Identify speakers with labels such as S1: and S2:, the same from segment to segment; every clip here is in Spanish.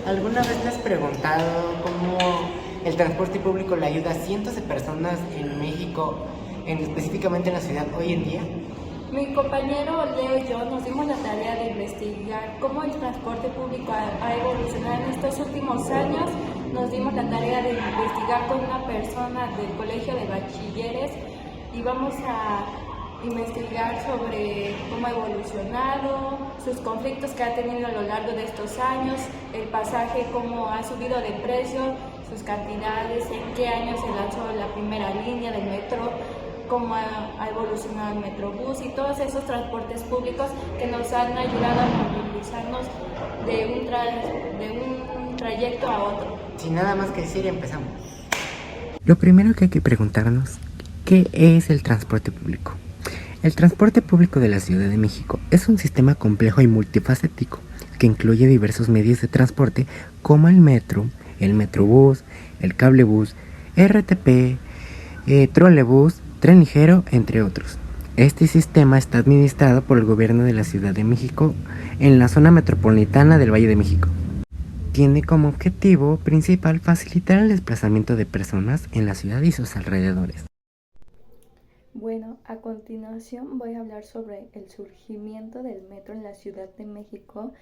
S1: ¿Alguna vez te has preguntado cómo el transporte público le ayuda a cientos de personas en México, específicamente en la ciudad hoy en día?
S2: Mi compañero Leo y yo nos dimos la tarea de investigar cómo el transporte público ha evolucionado en estos últimos años. Nos dimos la tarea de investigar con una persona del colegio de bachilleres y vamos a investigar sobre cómo ha evolucionado, sus conflictos que ha tenido a lo largo de estos años, el pasaje, cómo ha subido de precio, sus cantidades, en qué año se lanzó la primera línea del metro, cómo ha evolucionado el Metrobús y todos esos transportes públicos que nos han ayudado a movilizarnos de un trayecto a otro.
S1: Sin nada más que decir, empezamos. Lo primero que hay que preguntarnos, ¿qué es el transporte público? El transporte público de la Ciudad de México es un sistema complejo y multifacético que incluye diversos medios de transporte como el metro, el metrobús, el cablebús, RTP, trolebús, tren ligero, entre otros. Este sistema está administrado por el gobierno de la Ciudad de México en la zona metropolitana del Valle de México. Tiene como objetivo principal facilitar el desplazamiento de personas en la ciudad y sus alrededores.
S2: Bueno, a continuación voy a hablar sobre el surgimiento del metro en la Ciudad de México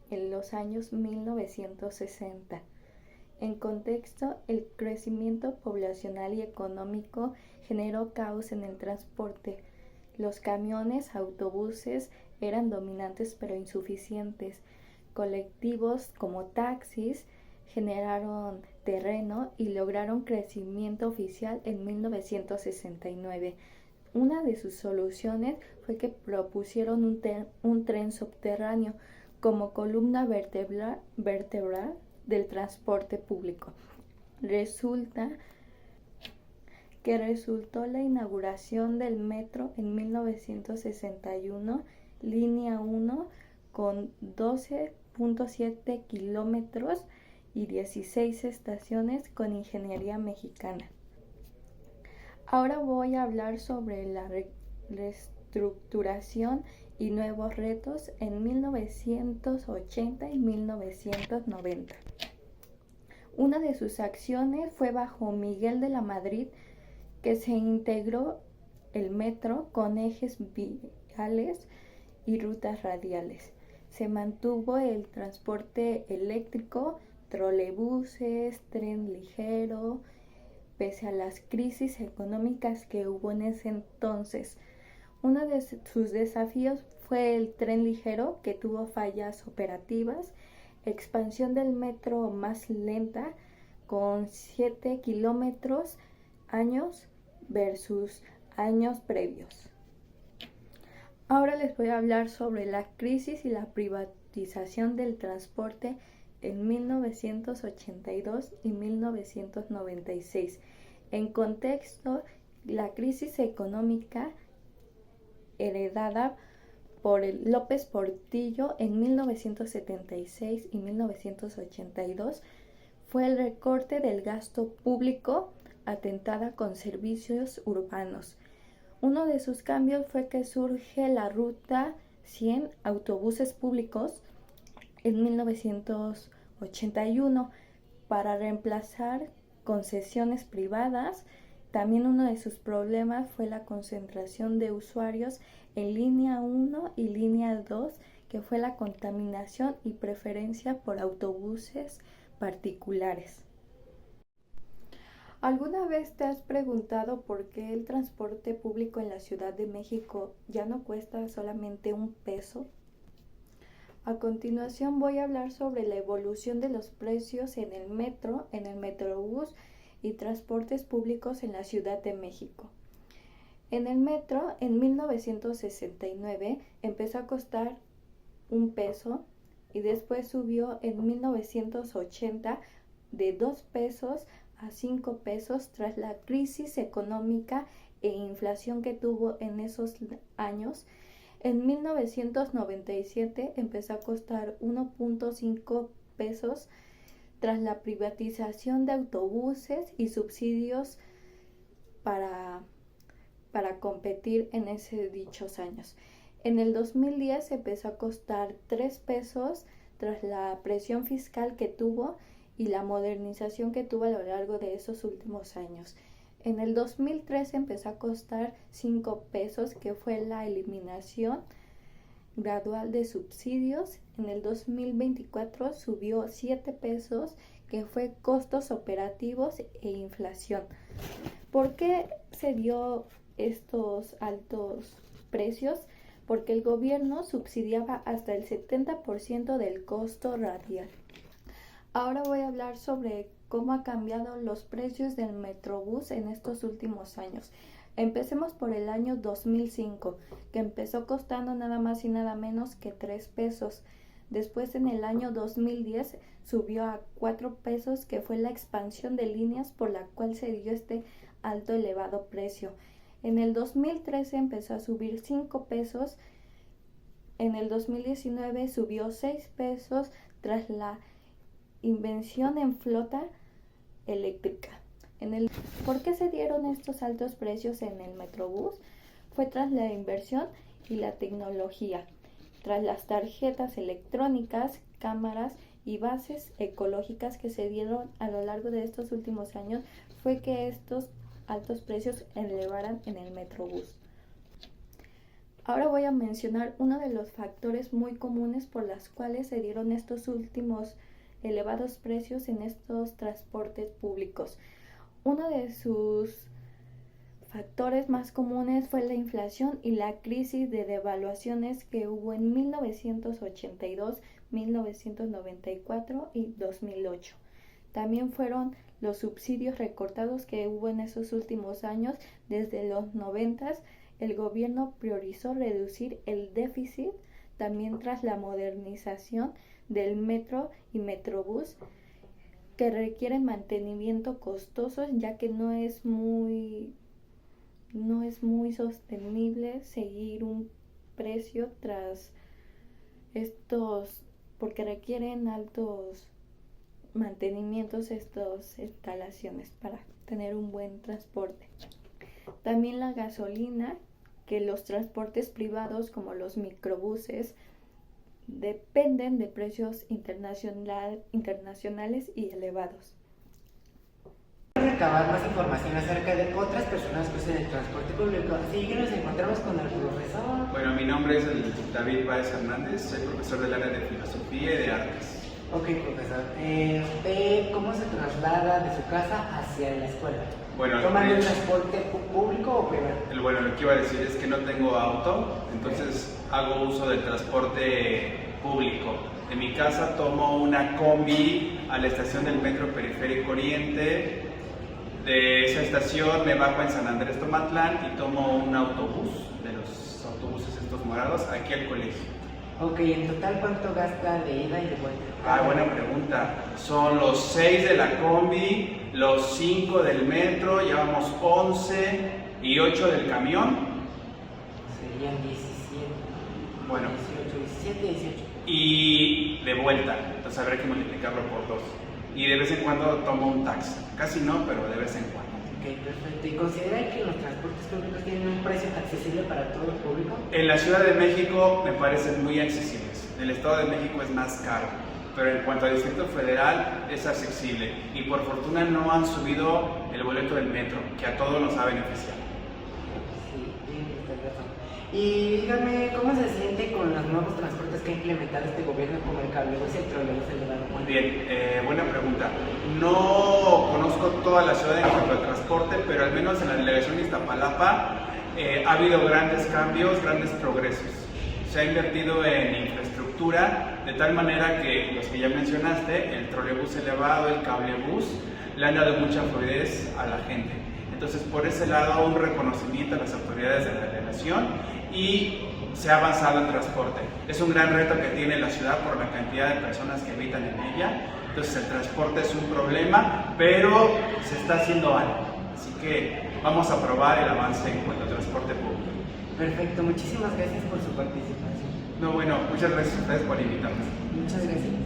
S2: en los años 1960. En contexto, el crecimiento poblacional y económico generó caos en el transporte. Los camiones, autobuses eran dominantes pero insuficientes. Colectivos como taxis generaron terreno y lograron crecimiento oficial en 1969. Una de sus soluciones fue que propusieron un tren subterráneo como columna vertebral del transporte público. Resultó la inauguración del metro en 1961, línea 1, con 12.7 kilómetros y 16 estaciones con ingeniería mexicana. Ahora voy a hablar sobre la reestructuración y nuevos retos en 1980 y 1990. Una de sus acciones fue bajo Miguel de la Madrid, que se integró el metro con ejes viales y rutas radiales. Se mantuvo el transporte eléctrico, trolebuses, tren ligero, pese a las crisis económicas que hubo en ese entonces. Uno de sus desafíos fue el tren ligero, que tuvo fallas operativas, expansión del metro más lenta, con 7 kilómetros años versus años previos. Ahora les voy a hablar sobre la crisis y la privatización del transporte en 1982 y 1996. En contexto, la crisis económica heredada por el López Portillo en 1976 y 1982 fue el recorte del gasto público atentada con servicios urbanos. Uno de sus cambios fue que surge la Ruta 100, autobuses públicos, en 1981 para reemplazar concesiones privadas. También uno de sus problemas fue la concentración de usuarios en línea 1 y línea 2, que fue la contaminación y preferencia por autobuses particulares. ¿Alguna vez te has preguntado por qué el transporte público en la Ciudad de México ya no cuesta solamente un peso? A continuación voy a hablar sobre la evolución de los precios en el metro, en el metrobús y transportes públicos en la Ciudad de México. En el metro, en 1969, empezó a costar un peso y después subió en 1980 de 2 pesos a 5 pesos tras la crisis económica e inflación que tuvo en esos años. En 1997 empezó a costar 1.5 pesos tras la privatización de autobuses y subsidios para competir en dichos años. En el 2010 empezó a costar 3 pesos tras la presión fiscal que tuvo y la modernización que tuvo a lo largo de esos últimos años. En el 2013 empezó a costar 5 pesos, que fue la eliminación gradual de subsidios. En el 2024 subió 7 pesos, que fue costos operativos e inflación. ¿Por qué se dio estos altos precios? Porque el gobierno subsidiaba hasta el 70% del costo radial. Ahora voy a hablar sobre cómo ha cambiado los precios del Metrobús en estos últimos años. Empecemos por el año 2005, que empezó costando nada más y nada menos que 3 pesos. Después, en el año 2010 subió a 4 pesos, que fue la expansión de líneas por la cual se dio este alto elevado precio. En el 2013 empezó a subir 5 pesos. En el 2019 subió 6 pesos tras la invención en flota eléctrica. ¿Por qué se dieron estos altos precios en el Metrobús? Fue tras la inversión y la tecnología, tras las tarjetas electrónicas, cámaras y bases ecológicas que se dieron a lo largo de estos últimos años, fue que estos altos precios elevaran en el Metrobús. Ahora voy a mencionar uno de los factores muy comunes por los cuales se dieron estos últimos elevados precios en estos transportes públicos. Uno de sus factores más comunes fue la inflación y la crisis de devaluaciones que hubo en 1982, 1994 y 2008. También fueron los subsidios recortados que hubo en esos últimos años. Desde los 90 el gobierno priorizó reducir el déficit, también tras la modernización del metro y Metrobús, que requieren mantenimiento costoso, ya que no es muy sostenible seguir un precio tras estos, porque requieren altos mantenimientos estas instalaciones para tener un buen transporte. También la gasolina, que los transportes privados como los microbuses dependen de precios internacionales y elevados.
S1: Para recabar más información acerca de otras personas que usan el transporte público, así que nos encontramos con el profesor.
S3: Bueno, mi nombre es el David Báez Hernández, soy profesor del área de Filosofía y de Artes.
S1: Ok, profesor. ¿Usted cómo se traslada de su casa hacia la escuela?
S3: Bueno,
S1: ¿Toman el transporte público o privado?
S3: Bueno, lo que iba a decir es que no tengo auto, entonces hago uso del transporte público. En mi casa tomo una combi a la estación del Metro Periférico Oriente. De esa estación me bajo en San Andrés Tomatlán y tomo un autobús, de los autobuses estos morados, aquí al colegio.
S1: Ok, en total, ¿cuánto gasta de ida y de vuelta?
S3: Buena pregunta. Son los 6 de la combi, los 5 del metro, llevamos 11 y 8 del camión.
S1: Serían 17.
S3: Bueno.
S1: 18, 17, 18.
S3: Y de vuelta, entonces habrá que multiplicarlo por 2. Y de vez en cuando tomo un taxi. Casi no, pero de vez en cuando.
S1: Ok, perfecto. ¿Y considera que los transportes públicos tienen un precio accesible para todo el público?
S3: En la Ciudad de México me parecen muy accesibles. En el Estado de México es más caro, pero en cuanto al Distrito Federal es accesible. Y por fortuna no han subido el boleto del metro, que a todos nos ha beneficiado.
S1: Sí, tiene razón. Y dígame, ¿cómo se siente con los nuevos transportes que ha implementado este gobierno, como el cablebús y el trolebús elevado?
S3: Muy bien, buena pregunta. No conozco toda la ciudad en cuanto al transporte, pero al menos en la delegación de Iztapalapa ha habido grandes cambios, grandes progresos. Se ha invertido en infraestructura de tal manera que los que ya mencionaste, el trolebús elevado, el cablebús, le han dado mucha fluidez a la gente. Entonces, por ese lado, un reconocimiento a las autoridades de la delegación y se ha avanzado en transporte. Es un gran reto que tiene la ciudad por la cantidad de personas que habitan en ella. Entonces, el transporte es un problema, pero se está haciendo algo. Así que vamos a probar el avance en cuanto al transporte público.
S1: Perfecto, muchísimas gracias por su participación.
S3: No, bueno, muchas gracias a ustedes por invitarme.
S1: Muchas gracias.